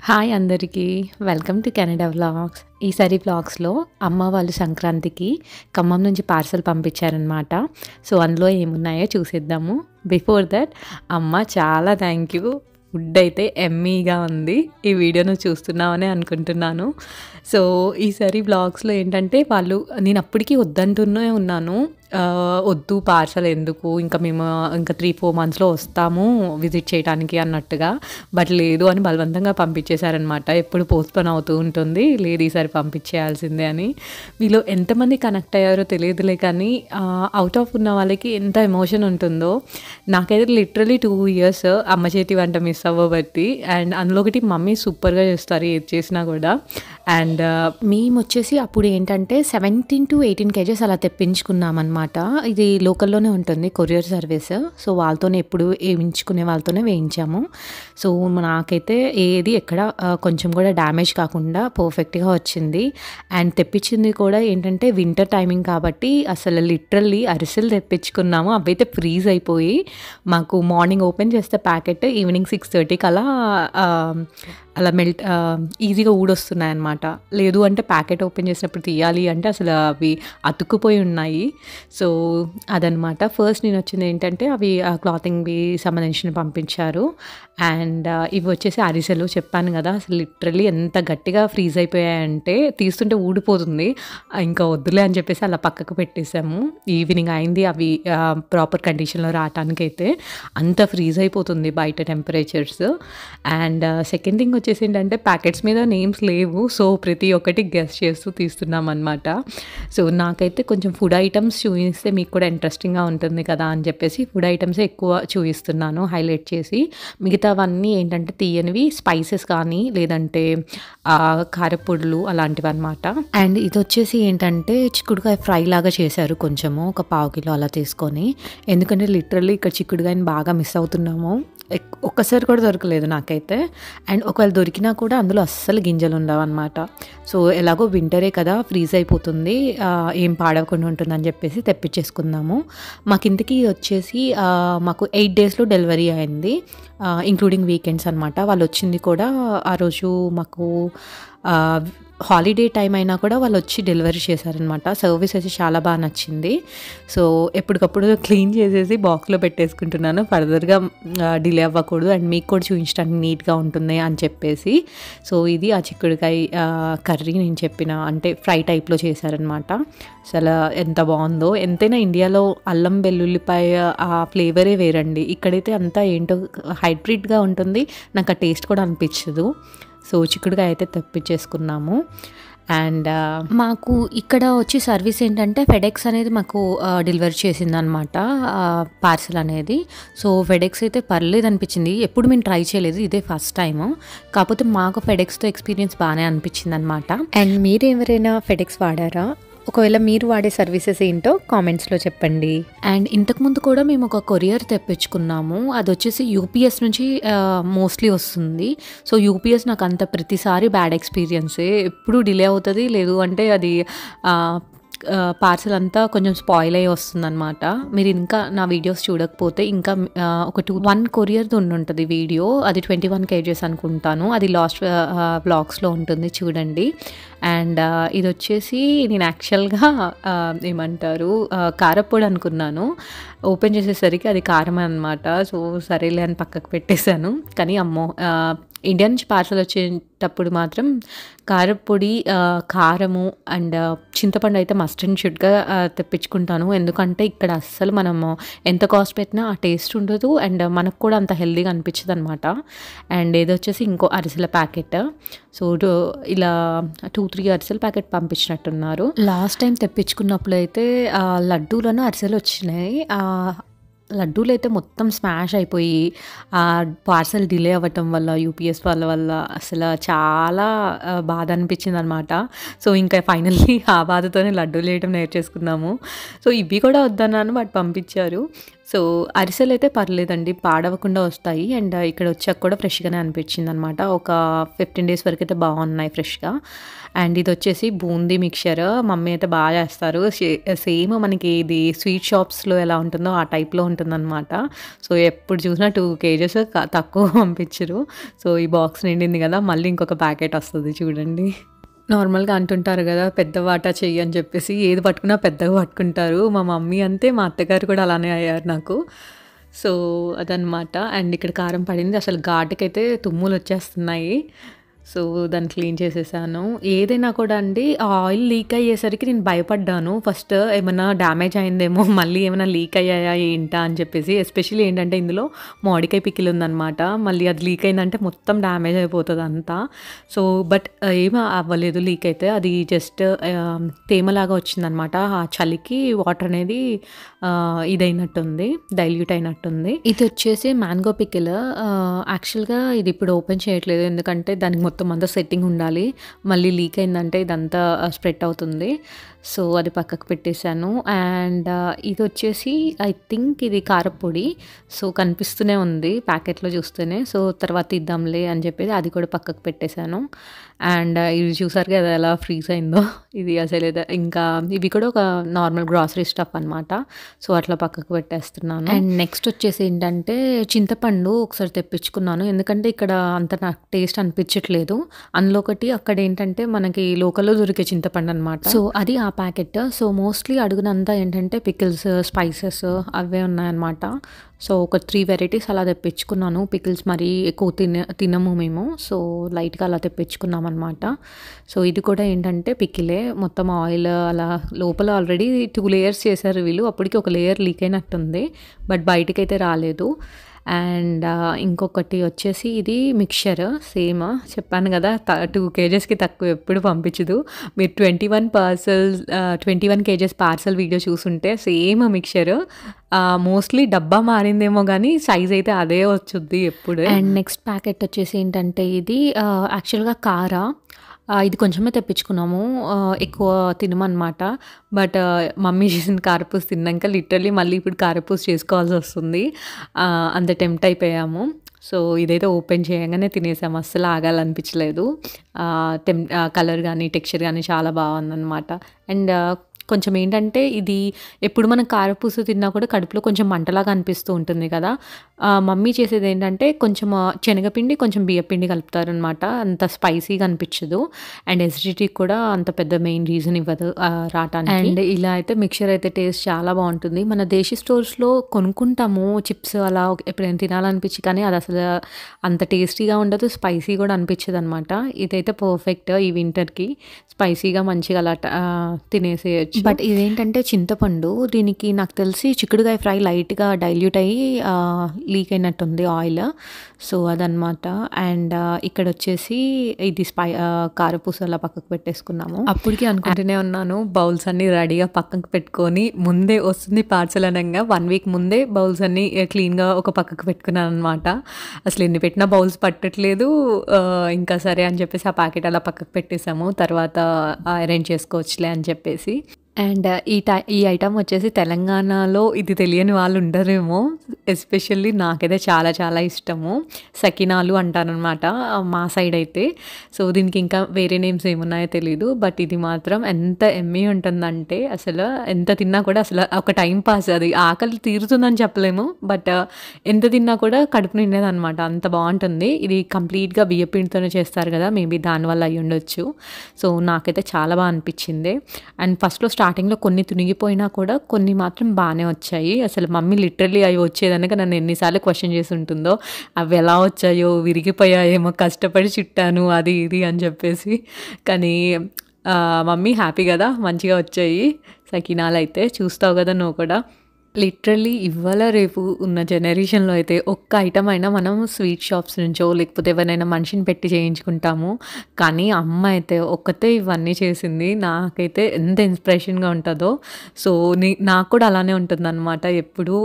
Hi అందరికీ welcome to Canada vlogs. ఈసారి వ్లాగ్స్లో అమ్మ వాళ్ళు సంక్రాంతికి ఖమ్మం నుంచి పార్సల్ పంపించారనమాట. సో అందులో ఏమున్నాయో చూసేద్దాము. బిఫోర్ దట్ అమ్మ చాలా థ్యాంక్ యూ. ఫుడ్ అయితే ఎమ్మీగా ఉంది. ఈ వీడియోను చూస్తున్నామని అనుకుంటున్నాను. సో ఈసారి వ్లాగ్స్లో ఏంటంటే నేను అప్పటికీ వద్దంటూనే ఉన్నాను, వద్దు పార్సల్ ఎందుకు, మేము ఇంకా 3-4 మంత్స్లో వస్తాము విజిట్ చేయడానికి అన్నట్టుగా. బట్ లేదు అని బలవంతంగా పంపించేశారనమాట. ఎప్పుడు పోస్ట్పోన్ అవుతూ ఉంటుంది, లేదు ఈసారి పంపించేయాల్సిందే అని. వీళ్ళు ఎంతమంది కనెక్ట్ అయ్యారో తెలియదులే, కానీ అవుట్ ఆఫ్ ఉన్న వాళ్ళకి ఎంత ఎమోషన్ ఉంటుందో. నాకైతే లిటరలీ 2 years అమ్మ చేతి వంట మిస్ అవ్వబట్టి. అండ్ అందులో ఒకటి మమ్మీ సూపర్గా చేస్తారు ఏది చేసినా కూడా. అండ్ మేము వచ్చేసి అప్పుడు ఏంటంటే 17 to 18 kgs అలా తెప్పించుకున్నాం అనమాట. ఇది లోకల్లోనే ఉంటుంది కొరియర్ సర్వీస్. సో వాళ్ళతోనే ఎప్పుడు వేయించుకునే వాళ్ళతోనే వేయించాము. సో నాకైతే ఏది ఎక్కడ కొంచెం కూడా డ్యామేజ్ కాకుండా పర్ఫెక్ట్గా వచ్చింది. అండ్ తెప్పించింది కూడా ఏంటంటే వింటర్ టైమింగ్ కాబట్టి అసలు లిటరల్లీ అరిసెలు తెప్పించుకున్నాము. అవైతే ఫ్రీజ్ అయిపోయి మాకు మార్నింగ్ ఓపెన్ చేస్తే ప్యాకెట్ ఈవినింగ్ 6:30కి అలా మెల్ట్ ఈజీగా ఊడొస్తున్నాయి అన్నమాట. లేదు అంటే ప్యాకెట్ ఓపెన్ చేసినప్పుడు తీయాలి అంటే అసలు అవి అతుక్కుపోయి ఉన్నాయి. సో అదనమాట. ఫస్ట్ నేను వచ్చింది ఏంటంటే అవి క్లాతింగ్వి సంబంధించిన పంపించారు. అండ్ ఇవి వచ్చేసి అరిసెలు చెప్పాను కదా, అసలు లిటరల్లీ ఎంత గట్టిగా ఫ్రీజ్ అయిపోయాయంటే తీస్తుంటే ఊడిపోతుంది. ఇంకా వద్దులే అని చెప్పేసి అలా పక్కకు పెట్టేసాము. ఈవినింగ్ అయింది అవి ప్రాపర్ కండిషన్లో రావటానికైతే. అంత ఫ్రీజ్ అయిపోతుంది బయట టెంపరేచర్స్. అండ్ సెకండ్ థింగ్ వచ్చేసి ఏంటంటే ప్యాకెట్స్ మీద నేమ్స్ లేవు. సో ప్రతి ఒక్కటి గెస్ చేస్తూ తీస్తున్నాం అనమాట. సో నాకైతే కొంచెం ఫుడ్ ఐటమ్స్ చూపిస్తే మీకు కూడా ఇంట్రెస్టింగ్గా ఉంటుంది కదా అని చెప్పేసి ఫుడ్ ఐటమ్స్ ఎక్కువ చూపిస్తున్నాను హైలైట్ చేసి. మిగతావన్నీ ఏంటంటే తీయనివి స్పైసెస్ కానీ లేదంటే కారపొడులు అలాంటివి అనమాట. అండ్ ఇది వచ్చేసి ఏంటంటే చిక్కుడుకాయ ఫ్రై లాగా చేశారు, కొంచెము ఒక 1/2 kg అలా తీసుకొని. ఎందుకంటే లిటరల్లీ ఇక్కడ చిక్కుడుకాయని బాగా మిస్ అవుతున్నాము. ఒక్కసారి కూడా దొరకలేదు నాకైతే. అండ్ ఒకవేళ దొరికినా కూడా అందులో అస్సలు గింజలు ఉండవు అనమాట. సో ఎలాగో వింటరే కదా ఫ్రీజ్ అయిపోతుంది, ఏం పాడవకుండా ఉంటుందని చెప్పేసి తెప్పించేసుకుందాము. మాకు ఇంటికి వచ్చేసి మాకు 8 daysలో డెలివరీ అయింది, ఇంక్లూడింగ్ వీకెండ్స్ అనమాట. వాళ్ళు వచ్చింది కూడా ఆ రోజు మాకు హాలిడే టైం అయినా కూడా వాళ్ళు వచ్చి డెలివరీ చేశారనమాట. సర్వీస్ అయితే చాలా బాగా నచ్చింది. సో ఎప్పటికప్పుడు క్లీన్ చేసేసి బాక్స్లో పెట్టేసుకుంటున్నాను, ఫర్దర్గా డిలే అవ్వకూడదు అండ్ మీకు కూడా చూపించడానికి నీట్గా ఉంటుంది అని చెప్పేసి. సో ఇది ఆ చిక్కుడుకాయ కర్రీ నేను చెప్పిన అంటే ఫ్రై టైప్లో చేశారనమాట. అసలు ఎంత బాగుందో. ఎంతైనా ఇండియాలో అల్లం వెల్లుల్లిపాయ ఆ ఫ్లేవరే వేరండి. ఇక్కడైతే అంతా ఏంటో హైబ్రిడ్గా ఉంటుంది, నాకు ఆ టేస్ట్ కూడా అనిపించదు. సో చిక్కుడుకాయ అయితే తెప్పించేసుకున్నాము. అండ్ మాకు ఇక్కడ వచ్చి సర్వీస్ ఏంటంటే ఫెడెక్స్ అనేది మాకు డెలివరీ చేసిందనమాట పార్సల్ అనేది. సో ఫెడెక్స్ అయితే పర్లేదు అనిపించింది. ఎప్పుడు మేము ట్రై చేయలేదు, ఇదే ఫస్ట్ టైము. కాకపోతే మాకు ఫెడెక్స్తో ఎక్స్పీరియన్స్ బాగానే అనిపించింది అనమాట. అండ్ మీరు ఎవరైనా ఫెడెక్స్ వాడారా? ఒకవేళ మీరు వాడే సర్వీసెస్ ఏంటో కామెంట్స్లో చెప్పండి. అండ్ ఇంతకుముందు కూడా మేము ఒక కొరియర్ తెప్పించుకున్నాము. అది వచ్చేసి యూపీఎస్ నుంచి మోస్ట్లీ వస్తుంది. సో యూపీఎస్ నాకు అంత ప్రతిసారి బ్యాడ్ ఎక్స్పీరియన్సే, ఎప్పుడు డిలే అవుతుంది, లేదు అంటే అది పార్సల్ అంతా కొంచెం స్పాయిల్ అయ్యి వస్తుందన్నమాట. మీరు ఇంకా నా వీడియోస్ చూడకపోతే ఇంకా ఒక 1 కొరియర్ది ఉంటుంది వీడియో, అది 21 kgs అనుకుంటాను, అది లాస్ట్ వ్లాగ్స్లో ఉంటుంది చూడండి. అండ్ ఇది వచ్చేసి నేను యాక్చువల్గా ఏమంటారు కారపొడి అనుకున్నాను, ఓపెన్ చేసేసరికి అది కారం అనమాట. సో సరేలే అని పక్కకు పెట్టేశాను. కానీ అమ్మో, ఇండియా నుంచి పార్సల్ వచ్చేటప్పుడు మాత్రం కారపొడి, కారము అండ్ చింతపండు అయితే మస్ట్ అండ్ షుడ్గా తెప్పించుకుంటాను. ఎందుకంటే ఇక్కడ అస్సలు మనము ఎంత కాస్ట్ పెట్టినా ఆ టేస్ట్ ఉండదు అండ్ మనకు కూడా అంత హెల్దీగా అనిపించదు అనమాట. అండ్ ఇది వచ్చేసి ఇంకో అరిసెల ప్యాకెట్. సో ఇలా 2-3 అరిసెల ప్యాకెట్ పంపించినట్టున్నారు. లాస్ట్ టైం తెప్పించుకున్నప్పుడు అయితే లడ్డూలను అరిసెలు వచ్చినాయి. లడ్డూలు అయితే మొత్తం స్మాష్ అయిపోయి పార్సల్ డిలే అవ్వటం వల్ల యూపీఎస్ వాళ్ళ వల్ల అసలు చాలా బాధ అనిపించింది అనమాట. సో ఇంకా ఫైనల్లీ ఆ బాధతోనే లడ్డూలు వేయటం నేర్చేసుకున్నాము. సో ఇవి కూడా వద్దన్నాను, బట్ పంపించారు. సో అరిసెలైతే పర్లేదండి. పాడవకుండా వస్తాయి. అండ్ ఇక్కడ వచ్చాక కూడా ఫ్రెష్‌గానే అనిపించిందనమాట. ఒక 15 డేస్ వరకైతే బాగున్నాయి ఫ్రెష్‌గా. అండ్ ఇదొచ్చేసి బూందీ మిక్చర్. మమ్మీ అయితే బాగా చేస్తారు. సేమ్ మనకి ఇది స్వీట్ షాప్స్‌లో ఎలా ఉంటుందో ఆ టైప్‌లో ఉంటుందనమాట. సో ఎప్పుడు చూసినా 2 కేజెస్ తక్కువ పంపించరు. సో ఈ బాక్స్ నిండింది కదా! మళ్ళీ ఇంకొక ప్యాకెట్ వస్తది చూడండి. నార్మల్‌గా అంటుంటారు గదా! పెద్ద వాటా చెయ్యి అని చెప్పేసి. ఏది పట్టుకున్నా పెద్దగా పట్టుకుంటారు. మా మమ్మీ అంతే, మా అత్తగారు కూడా అలానే అయ్యారు నాకు. సో, అదనమాట. అండ్ ఇక్కడ కారం పడింది. అసలు ఘాటుకైతే తుమ్ములొచ్చేస్తున్నాయి. సో, దాన్ని క్లీన్ చేసేసాను. ఏదైనా కూడా అండి ఆ ఆయిల్ లీక్ అయ్యేసరికి నేను భయపడ్డాను. ఫస్ట్ ఏమన్నా డ్యామేజ్ అయిందేమో, మళ్ళీ ఏమైనా లీక్ అయ్యాయా ఏంటా అని చెప్పేసి. ఎస్పెషల్లీ ఏంటంటే ఇందులో మామిడికాయ పికిల్ ఉందనమాట. మళ్ళీ అది లీక్ అయిందంటే మొత్తం డ్యామేజ్ అయిపోతది అంతా. సో, బట్ ఏమి అవ్వలేదు లీక్ అయితే. అది జస్ట్ తేమలాగా వచ్చిందనమాట. ఆ చలికి వాటర్ అనేది ఇదైనట్టుంది, డైల్యూట్ అయినట్టుంది. ఇది వచ్చేసి మ్యాంగో పికిల్. యాక్చువల్‌గా ఇది ఇప్పుడు ఓపెన్ చేయట్లేదు. ఎందుకంటే దానికి మొత్తం అంతా సెట్టింగ్ ఉండాలి. మళ్ళీ లీక్ అయిందంటే ఇదంతా స్ప్రెడ్ అవుతుంది. సో, అది పక్కకు పెట్టేశాను. అండ్ ఇది వచ్చేసి ఐ థింక్ ఇది కారప్పొడి. సో, కనిపిస్తూనే ఉంది ప్యాకెట్‌లో చూస్తేనే. సో, తర్వాత ఇద్దాంలే అని చెప్పేసి అది కూడా పక్కకు పెట్టేశాను. అండ్ ఇది చూసారు కదా ఎలా ఫ్రీజ్ అయిందో. ఇది అసలు ఇంకా ఇవి కూడా ఒక నార్మల్ గ్రాసరీ స్టఫ్ అనమాట. సో, అట్లా పక్కకు పెట్టేస్తున్నాను. అండ్ నెక్స్ట్ వచ్చేసి ఏంటంటే చింతపండు ఒకసారి తెప్పించుకున్నాను. ఎందుకంటే ఇక్కడ అంత నాకు టేస్ట్ అనిపించట్లేదు. అందులో ఒకటి అక్కడ ఏంటంటే మనకి లోకల్‌లో దొరికే చింతపండు అనమాట. సో, అది ఆ ప్యాకెట్. సో, మోస్ట్లీ అడుగునంతా ఏంటంటే పికిల్స్, స్పైసెస్ అవే ఉన్నాయన్నమాట. సో, ఒక 3 వెరైటీస్ అలా తెప్పించుకున్నాను. పికిల్స్ మరీ ఎక్కువ తినము మేము. సో, లైట్‌గా అలా తెప్పించుకున్నామన్నమాట. సో, ఇది కూడా ఏంటంటే పికిలే. మొత్తం ఆయిల్ అలా లోపల ఆల్రెడీ 2 లేయర్స్ చేశారు వీళ్ళు. అప్పటికి ఒక లేయర్ లీక్ అయినట్టుంది. బట్ బయటికైతే రాలేదు. అండ్ ఇంకొకటి వచ్చేసి ఇది మిక్చర్ సేమ్. చెప్పాను కదా 2 కేజెస్‌కి తక్కువ ఎప్పుడు పంపించదు. మీరు 21 కేజెస్ పార్సెల్ వీడియో చూసుంటే సేమ్ మిక్చర్. మోస్ట్లీ డబ్బా మారిందేమో గానీ సైజ్ అయితే అదే వచ్చుద్ది ఎప్పుడు. అండ్ నెక్స్ట్ ప్యాకెట్ వచ్చేసి ఏంటంటే ఇది యాక్చువల్‌గా కారా. ఇది కొంచెమే తెప్పించుకున్నాము. ఎక్కువ తినమనమాట. బట్ మమ్మీ చేసిన కారపూస తిన్నాక లిటరల్లీ మళ్ళీ ఇప్పుడు కారపూస చేసుకోవాల్సొస్తుంది. అంత టెంప్ట్ అయిపోయాము. సో, ఇదైతే ఓపెన్ చేయంగానే తినేసాము. అస్సలు ఆగాలనిపించలేదు. కలర్ గానీ, టెక్స్చర్ గానీ చాలా బాగుందనమాట. అండ్ కొంచెం ఏంటంటే ఇది ఎప్పుడు మనం కారపూస తిన్నా కూడా కడుపులో కొంచెం మంటలాగా అనిపిస్తూ ఉంటుంది కదా! మమ్మీ చేసేది ఏంటంటే కొంచెం శనగపిండి, కొంచెం బియ్యపిండి కలుపుతారనమాట. అంత స్పైసీగా అనిపించదు. అండ్ ఎసిడిటీకి కూడా అంత పెద్ద మెయిన్ రీజన్ ఇవ్వదు రావటానికి. అండ్ ఇలా అయితే మిక్చర్ అయితే టేస్ట్ చాలా బాగుంటుంది. మన దేశీ స్టోర్స్‌లో కొనుక్కుంటాము చిప్స్ అలా ఎప్పుడైనా తినాలనిపించి, కానీ అది అసలు అంత టేస్టీగా ఉండదు. స్పైసీ కూడా అనిపించదనమాట. ఇదైతే పర్ఫెక్ట్ ఈ వింటర్‌కి. స్పైసీగా మంచిగా అలా తినేసేయొచ్చు. బట్ ఇదేంటంటే చింతపండు. దీనికి నాకు తెలిసి చిక్కుడుకాయ ఫ్రై లైట్‌గా డైల్యూట్ అయ్యి లీక్ అయినట్టుంది ఆయిల్. సో, అదనమాట. అండ్ ఇక్కడ వచ్చేసి ఇది కారపూస అలా పక్కకు పెట్టేసుకున్నాము. అప్పటికి అనుకుంటూనే ఉన్నాను బౌల్స్ అన్నీ రెడీగా పక్కకు పెట్టుకొని, ముందే వస్తుంది పార్సల్ అనంగా 1 వీక్ ముందే బౌల్స్ అన్నీ క్లీన్‌గా ఒక పక్కకు పెట్టుకున్నాను అనమాట. అసలు ఎన్ని పెట్టినా బౌల్స్ పట్టట్లేదు. ఇంకా సరే అని చెప్పేసి ఆ ప్యాకెట్ అలా పక్కకు పెట్టేసాము. తర్వాత అరేంజ్ చేసుకోవచ్చులే అని చెప్పేసి. అండ్ ఈ ఐటమ్ వచ్చేసి తెలంగాణలో ఇది తెలియని వాళ్ళు ఉండరేమో. ఎస్పెషల్లీ నాకైతే చాలా చాలా ఇష్టము. సకినాలు అంటారనమాట మా సైడ్ అయితే. సో, దీనికి ఇంకా వేరే నేమ్స్ ఏమున్నాయో తెలీదు. బట్ ఇది మాత్రం ఎంత యమ్మీ ఉంటుందంటే అసలు ఎంత తిన్నా కూడా అసలు ఒక టైం పాస్. అది ఆకలి తీరుతుందని చెప్పలేము. బట్ ఎంత తిన్నా కూడా కడుపు నిండేదనమాట. అంత బాగుంటుంది. ఇది కంప్లీట్‌గా బియ్యపిండితోనే చేస్తారు కదా! మేబీ దానివల్ల అయ్యి ఉండొచ్చు. సో, నాకైతే చాలా బాగా అనిపించింది. అండ్ ఫస్ట్‌లో స్టార్టింగ్‌లో కొన్ని తునిగిపోయినా కూడా కొన్ని మాత్రం బాగానే వచ్చాయి. అసలు మమ్మీ లిటరల్లీ అవి వచ్చేదనక నన్ను ఎన్నిసార్లు క్వెషన్ చేసి ఉంటుందో. అవి ఎలా వచ్చాయో, విరిగిపోయాయేమో, కష్టపడి చుట్టాను అది ఇది అని చెప్పేసి. కానీ మమ్మీ హ్యాపీ కదా, మంచిగా వచ్చాయి సకినాలైతే. చూస్తావు కదా నువ్వు కూడా. లిటరల్లీ ఇవాళ రేపు ఉన్న జనరేషన్‌లో అయితే ఒక్క ఐటమ్ అయినా మనం స్వీట్ షాప్స్ నుంచో లేకపోతే ఎవరినైనా మనిషిని పెట్టి చేయించుకుంటాము. కానీ అమ్మ అయితే ఒక్కతే ఇవన్నీ చేసింది. నాకైతే ఎంత ఇన్స్పిరేషన్‌గా ఉంటుందో. సో, నాకు కూడా అలానే ఉంటుందన్నమాట. ఎప్పుడు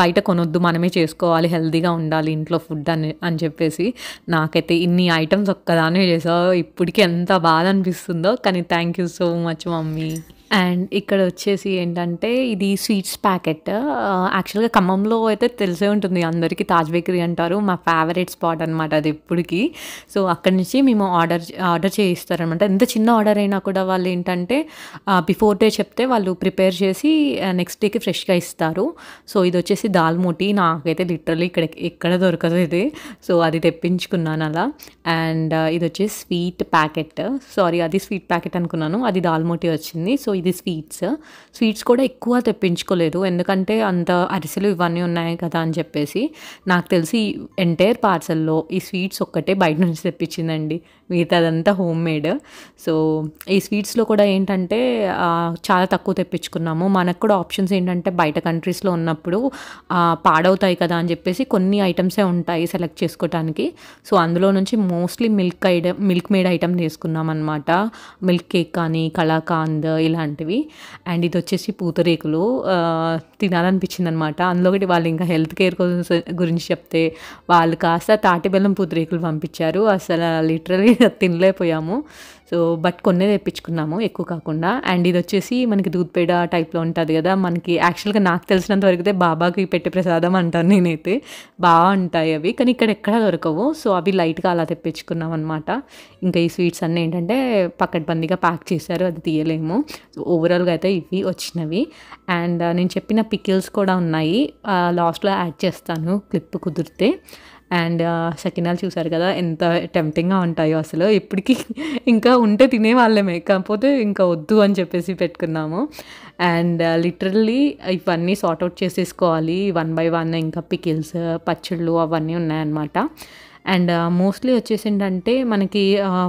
బయట కొనొద్దు, మనమే చేసుకోవాలి, హెల్తీగా ఉండాలి ఇంట్లో ఫుడ్ అని చెప్పేసి. నాకైతే ఇన్ని ఐటమ్స్ ఒక్కదానివే చేసావు. ఇప్పటికి ఎంత బాధ అనిపిస్తుందో. కానీ thank you so much mummy. And ఇక్కడ వచ్చేసి ఏంటంటే ఇది స్వీట్స్ ప్యాకెట్. యాక్చువల్‌గా ఖమ్మంలో అయితే తెలిసే ఉంటుంది అందరికీ తాజ్ బేకరీ అంటారు. మా ఫేవరెట్ స్పాట్ అనమాట అది ఎప్పటికి. సో, అక్కడి నుంచి మేము ఆర్డర్ చేయిస్తారనమాట. ఎంత చిన్న ఆర్డర్ అయినా కూడా వాళ్ళు ఏంటంటే బిఫోర్ డే చెప్తే వాళ్ళు ప్రిపేర్ చేసి నెక్స్ట్ డేకి ఫ్రెష్‌గా ఇస్తారు. సో, ఇదొచ్చేసి దాల్ మోటి. నాకైతే లిటరల్లీ ఇక్కడ ఎక్కడ దొరకదు ఇది. సో, అది తెప్పించుకున్నాను అలా. అండ్ ఇదొచ్చేసి స్వీట్ ప్యాకెట్. సారీ, అది స్వీట్ ప్యాకెట్ అనుకున్నాను. అది దాల్ మోటి వచ్చింది. సో, ఇది స్వీట్స్ కూడా ఎక్కువ తెప్పించుకోలేదు. ఎందుకంటే అంత అరిసెలు ఇవన్నీ ఉన్నాయి కదా అని చెప్పేసి. నాకు తెలిసి ఎంటైర్ పార్సెల్‌లో ఈ స్వీట్స్ ఒక్కటే బయట నుంచి తెప్పించిందండి. మిగతాదంతా హోమ్ మేడ్. సో, ఈ స్వీట్స్‌లో కూడా ఏంటంటే చాలా తక్కువ తెప్పించుకున్నాము. మనకు కూడా ఆప్షన్స్ ఏంటంటే బయట కంట్రీస్‌లో ఉన్నప్పుడు పాడవుతాయి కదా అని చెప్పేసి కొన్ని ఐటమ్సే ఉంటాయి సెలెక్ట్ చేసుకోవటానికి. సో, అందులో నుంచి మోస్ట్లీ మిల్క్ మేడ్ ఐటమ్ తీసుకున్నామనమాట. మిల్క్ కేక్ కానీ, కలాకాంద్ ఇలాంటివి. అండ్ ఇదొచ్చేసి పూతరేకులు. తినాలనిపించిందనమాట. అందులో ఒకటి వాళ్ళు ఇంకా హెల్త్ కేర్ గురించి చెప్తే వాళ్ళు కాస్త తాటి బెల్లం పూతరేకులు పంపించారు. అసలు లిటరల్లీ తినలేకపోయాము. సో, బట్ కొన్నే తెప్పించుకున్నాము ఎక్కువ కాకుండా. అండ్ ఇదొచ్చేసి మనకి దూద్ పేడ టైప్‌లో ఉంటది కదా! మనకి యాక్చువల్‌గా నాకు తెలిసినంత వరకైతే బాబాకి పెట్టే ప్రసాదం అంటాను నేనైతే. బావుంటాయి అవి. కానీ ఇక్కడ ఎక్కడా దొరకవు. సో, అవి లైట్‌గా అలా తెప్పించుకున్నామనమాట. ఇంకా ఈ స్వీట్స్ అన్నీ ఏంటంటే పకడ్బందీగా ప్యాక్ చేశారు. అది తీయలేము. సో, ఓవరాల్‌గా అయితే ఇవి వచ్చినవి. అండ్ నేను చెప్పిన పికిల్స్ కూడా ఉన్నాయి. లాస్ట్‌లో యాడ్ చేస్తాను క్లిప్ కుదిరితే. అండ్ సకినాలు చూసారు కదా! ఎంత టెంప్టింగ్‌గా ఉంటాయో అసలు. ఇప్పటికి ఇంకా ఉంటే తినేవాళ్ళమే. కాకపోతే ఇంకా వద్దు అని చెప్పేసి పెట్టుకున్నాము. అండ్ లిటరల్లీ ఇవన్నీ సార్ట్ ఔట్ చేసేసుకోవాలి వన్ బై వన్. ఇంకా పికిల్స్, పచ్చళ్ళు అవన్నీ ఉన్నాయన్నమాట. అండ్ మోస్ట్లీ వచ్చేసి ఏంటంటే మనకి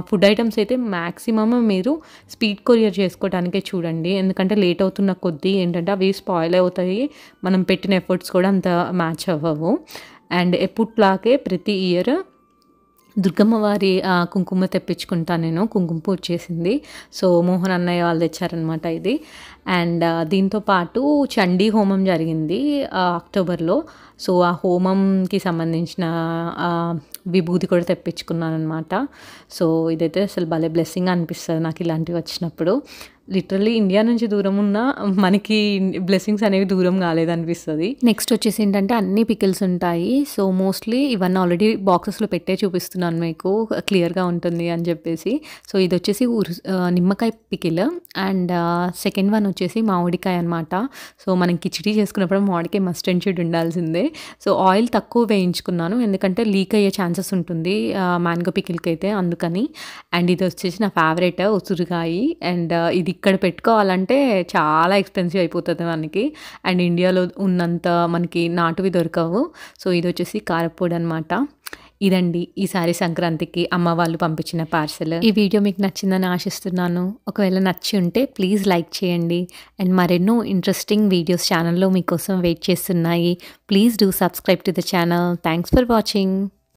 ఫుడ్ ఐటమ్స్ అయితే మ్యాక్సిమమ్ మీరు స్పీడ్ కొరియర్ చేసుకోవడానికే చూడండి. ఎందుకంటే లేట్ అవుతున్న కొద్దీ ఏంటంటే అవి స్పాయిల్ అవుతాయి. మనం పెట్టిన ఎఫర్ట్స్ కూడా అంత మ్యాచ్ అవ్వవు. అండ్ ఎప్పుట్లాగే ప్రతి ఇయర్ దుర్గమ్మ వారి కుంకుమ తెప్పించుకుంటా నేను. కుంకుమ పూజ చేసింది. సో, మోహన్ అన్నయ్య వాళ్ళు తెచ్చారనమాట ఇది. అండ్ దీంతో పాటు చండీ హోమం జరిగింది అక్టోబర్‌లో. సో, ఆ హోమంకి సంబంధించిన విభూది కూడా తెప్పించుకున్నాననమాట. సో, ఇదైతే అసలు భలే బ్లెస్సింగ్ అనిపిస్తది నాకు ఇలాంటివి వచ్చినప్పుడు. లిటరల్లీ ఇండియా నుంచి దూరం ఉన్నా మనకి బ్లెస్సింగ్స్ అనేవి దూరం కాలేదనిపిస్తది. నెక్స్ట్ వచ్చేసి ఏంటంటే అన్ని పికిల్స్ ఉంటాయి. సో, మోస్ట్లీ ఇవన్నీ ఆల్రెడీ బాక్సెస్‌లో పెట్టే చూపిస్తున్నాను మీకు క్లియర్‌గా ఉంటుంది అని చెప్పేసి. సో, ఇదొచ్చేసి నిమ్మకాయ పికిల్. అండ్ సెకండ్ వన్ వచ్చేసి మామిడికాయ అనమాట. సో, మనం కిచిడీ చేసుకున్నప్పుడు మామిడికాయ మస్ట్ అండ్ షుడ్ ఉండాల్సిందే. సో, ఆయిల్ తక్కువ వేయించుకున్నాను. ఎందుకంటే లీక్ అయ్యే ఛాన్సెస్ ఉంటుంది మ్యాంగో పికిల్‌కి అయితే అందుకని. అండ్ ఇది వచ్చేసి నా ఫేవరెట్ ఉసిరికాయ. అండ్ ఇది ఇక్కడ పెట్టుకోవాలంటే చాలా ఎక్స్‌పెన్సివ్ అయిపోతది మనకి. అండ్ ఇండియాలో ఉన్నంత మనకి నాటువి దొరకవు. సో, ఇది వచ్చేసి కారప్పొడి అనమాట. ఇదండి ఈసారి సంక్రాంతికి అమ్మ వాళ్ళు పంపించిన పార్సెల్. ఈ వీడియో మీకు నచ్చిందని ఆశిస్తున్నాను. ఒకవేళ నచ్చి ఉంటే ప్లీజ్ లైక్ చేయండి. అండ్ మరెన్నో ఇంట్రెస్టింగ్ వీడియోస్ ఛానల్‌లో మీకోసం వెయిట్ చేస్తున్నాయి. Please do subscribe to the channel. Thanks for watching.